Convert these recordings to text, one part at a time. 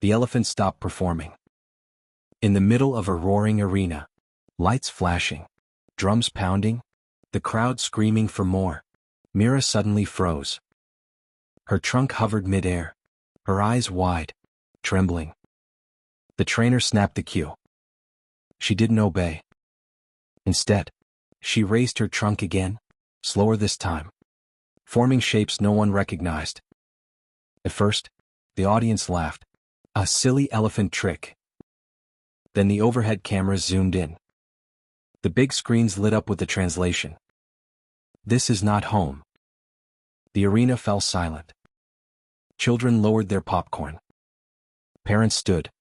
the elephant stopped performing. In the middle of a roaring arena, lights flashing, drums pounding, the crowd screaming for more, Mira suddenly froze. Her trunk hovered mid-air, her eyes wide, trembling. The trainer snapped the cue. She didn't obey. Instead, she raised her trunk again, slower this time, forming shapes no one recognized. At first, the audience laughed. A silly elephant trick. Then the overhead cameras zoomed in. The big screens lit up with the translation. "This is not home." The arena fell silent. Children lowered their popcorn. Parents stood.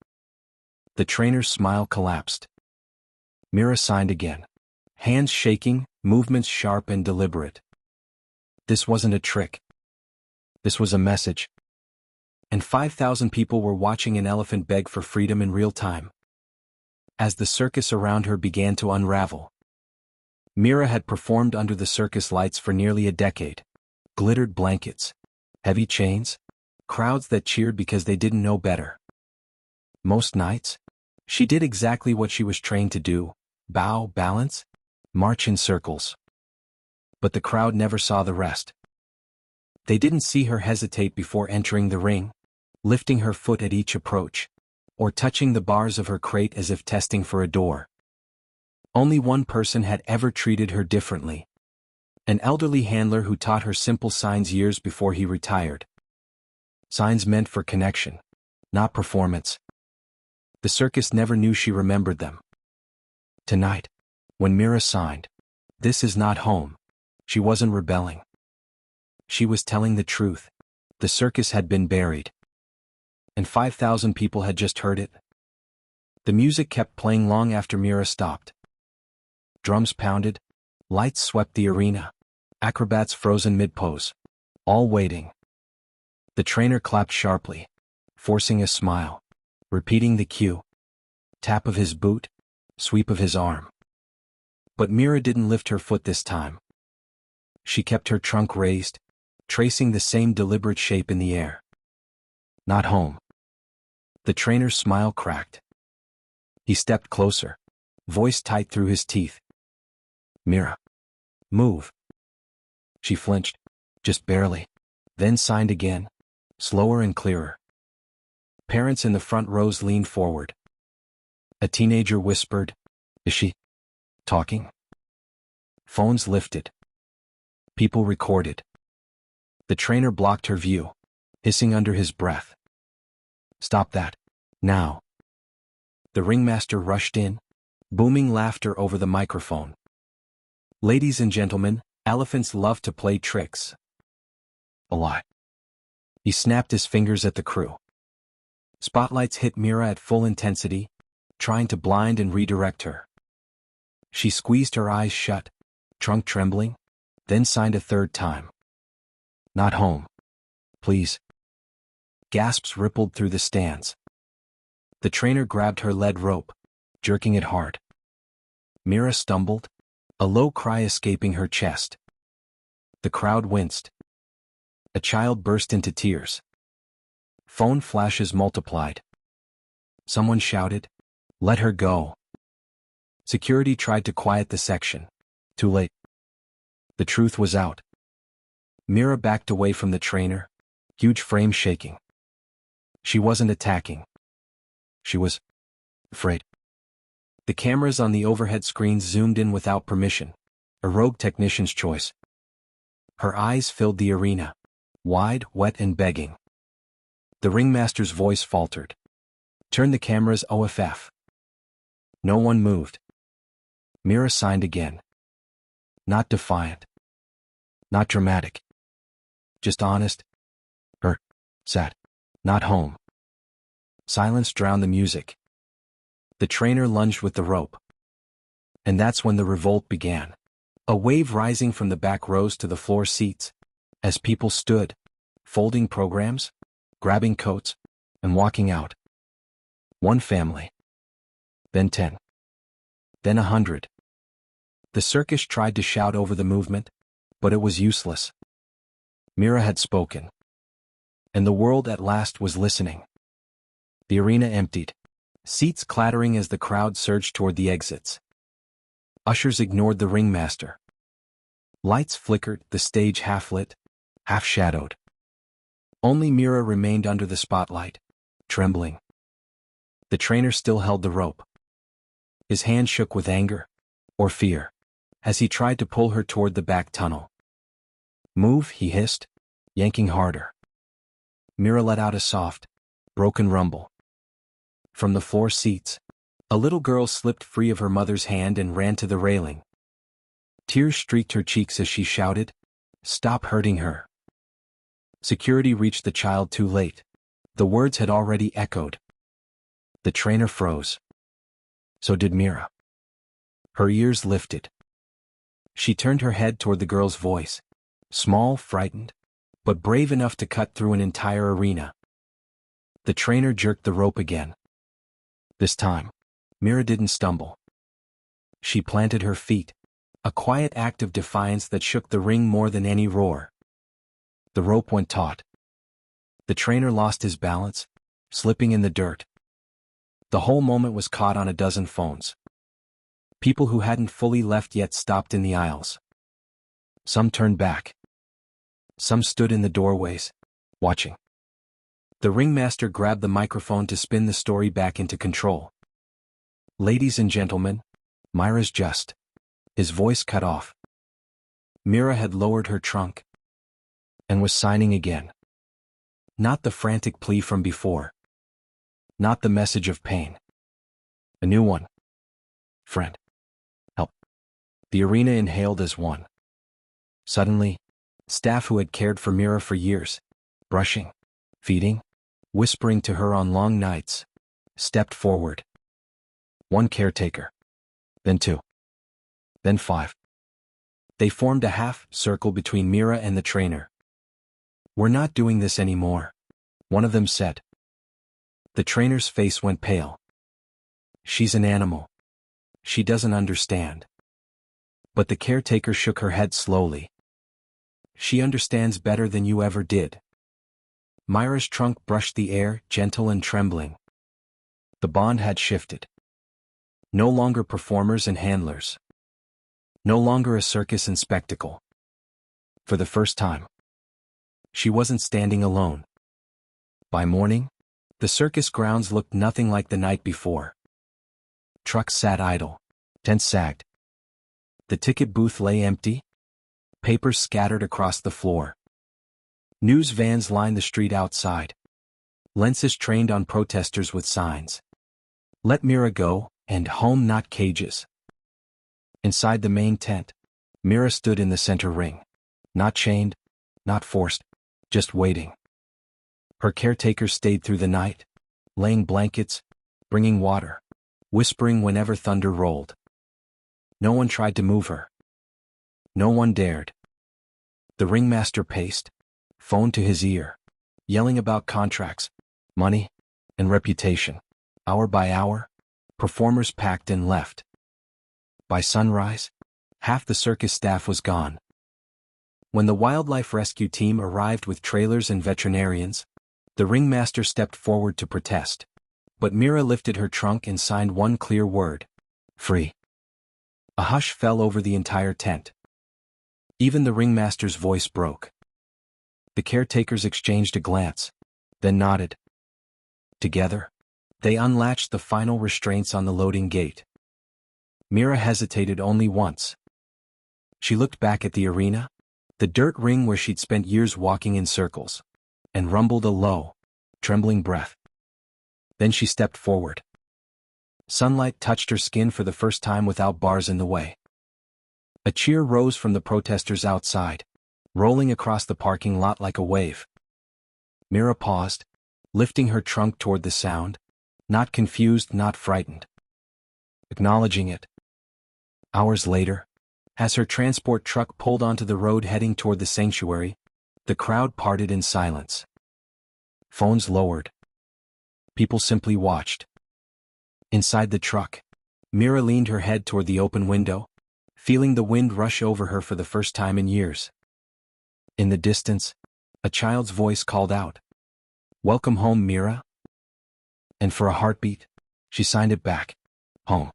The trainer's smile collapsed. Mira signed again. Hands shaking, movements sharp and deliberate. This wasn't a trick. This was a message. And 5,000 people were watching an elephant beg for freedom in real time. As the circus around her began to unravel. Mira had performed under the circus lights for nearly a decade. Glittered blankets, heavy chains, crowds that cheered because they didn't know better. Most nights, she did exactly what she was trained to do: bow, balance, march in circles. But the crowd never saw the rest. They didn't see her hesitate before entering the ring, lifting her foot at each approach, or touching the bars of her crate as if testing for a door. Only one person had ever treated her differently. An elderly handler who taught her simple signs years before he retired. Signs meant for connection, not performance. The circus never knew she remembered them. Tonight, when Mira signed, "This is not home," she wasn't rebelling. She was telling the truth. The circus had been buried. And 5,000 people had just heard it. The music kept playing long after Mira stopped. Drums pounded, lights swept the arena, acrobats frozen mid-pose, all waiting. The trainer clapped sharply, forcing a smile, repeating the cue. Tap of his boot, sweep of his arm. But Mira didn't lift her foot this time. She kept her trunk raised, tracing the same deliberate shape in the air. Not home. The trainer's smile cracked. He stepped closer, voice tight through his teeth. "Mira, move." She flinched, just barely, then signed again, slower and clearer. Parents in the front rows leaned forward. A teenager whispered, "Is she talking?" Phones lifted. People recorded. The trainer blocked her view, hissing under his breath. "Stop that, now." The ringmaster rushed in, booming laughter over the microphone. "Ladies and gentlemen, elephants love to play tricks. A lot." He snapped his fingers at the crew. Spotlights hit Mira at full intensity, trying to blind and redirect her. She squeezed her eyes shut, trunk trembling, then signed a third time. "Not home. Please." Gasps rippled through the stands. The trainer grabbed her lead rope, jerking it hard. Mira stumbled, a low cry escaping her chest. The crowd winced. A child burst into tears. Phone flashes multiplied. Someone shouted, "Let her go." Security tried to quiet the section. Too late. The truth was out. Mira backed away from the trainer, huge frame shaking. She wasn't attacking. She was afraid. The cameras on the overhead screens zoomed in without permission, a rogue technician's choice. Her eyes filled the arena, wide, wet and begging. The ringmaster's voice faltered. "Turn the cameras off." No one moved. Mira signed again. Not defiant. Not dramatic. Just honest. Her. Sad. Not home. Silence drowned the music. The trainer lunged with the rope. And that's when the revolt began. A wave rising from the back rows to the floor seats, as people stood, folding programs, grabbing coats, and walking out. One family. Then 10. Then 100. The circus tried to shout over the movement, but it was useless. Mira had spoken. And the world at last was listening. The arena emptied, seats clattering as the crowd surged toward the exits. Ushers ignored the ringmaster. Lights flickered, the stage half-lit, half-shadowed. Only Mira remained under the spotlight, trembling. The trainer still held the rope. His hand shook with anger, or fear, as he tried to pull her toward the back tunnel. "Move," he hissed, yanking harder. Mira let out a soft, broken rumble. From the floor seats, a little girl slipped free of her mother's hand and ran to the railing. Tears streaked her cheeks as she shouted, "Stop hurting her." Security reached the child too late. The words had already echoed. The trainer froze. So did Mira. Her ears lifted. She turned her head toward the girl's voice, small, frightened, but brave enough to cut through an entire arena. The trainer jerked the rope again. This time, Mira didn't stumble. She planted her feet, a quiet act of defiance that shook the ring more than any roar. The rope went taut. The trainer lost his balance, slipping in the dirt. The whole moment was caught on a dozen phones. People who hadn't fully left yet stopped in the aisles. Some turned back. Some stood in the doorways, watching. The ringmaster grabbed the microphone to spin the story back into control. "Ladies and gentlemen, Mira's just..." His voice cut off. Mira had lowered her trunk and was signing again. Not the frantic plea from before. Not the message of pain. A new one. "Friend. Help." The arena inhaled as one. Suddenly, staff who had cared for Mira for years, brushing, feeding, whispering to her on long nights, stepped forward. One caretaker. Then two. Then five. They formed a half-circle between Mira and the trainer. "We're not doing this anymore," one of them said. The trainer's face went pale. "She's an animal. She doesn't understand." But the caretaker shook her head slowly. "She understands better than you ever did." Mira's trunk brushed the air, gentle and trembling. The bond had shifted. No longer performers and handlers. No longer a circus and spectacle. For the first time, she wasn't standing alone. By morning, the circus grounds looked nothing like the night before. Trucks sat idle, tents sagged. The ticket booth lay empty, papers scattered across the floor. News vans lined the street outside. Lenses trained on protesters with signs. "Let Mira go," and "Home, not cages." Inside the main tent, Mira stood in the center ring. Not chained, not forced, just waiting. Her caretakers stayed through the night, laying blankets, bringing water, whispering whenever thunder rolled. No one tried to move her. No one dared. The ringmaster paced, phone to his ear, yelling about contracts, money, and reputation. Hour by hour, performers packed and left. By sunrise, half the circus staff was gone. When the wildlife rescue team arrived with trailers and veterinarians, the ringmaster stepped forward to protest. But Mira lifted her trunk and signed one clear word: free. A hush fell over the entire tent. Even the ringmaster's voice broke. The caretakers exchanged a glance, then nodded. Together, they unlatched the final restraints on the loading gate. Mira hesitated only once. She looked back at the arena, the dirt ring where she'd spent years walking in circles, and rumbled a low, trembling breath. Then she stepped forward. Sunlight touched her skin for the first time without bars in the way. A cheer rose from the protesters outside, rolling across the parking lot like a wave. Mira paused, lifting her trunk toward the sound, not confused, not frightened. Acknowledging it. Hours later, as her transport truck pulled onto the road heading toward the sanctuary, the crowd parted in silence. Phones lowered. People simply watched. Inside the truck, Mira leaned her head toward the open window, feeling the wind rush over her for the first time in years. In the distance, a child's voice called out, "Welcome home, Mira." And for a heartbeat, she signed it back. Home.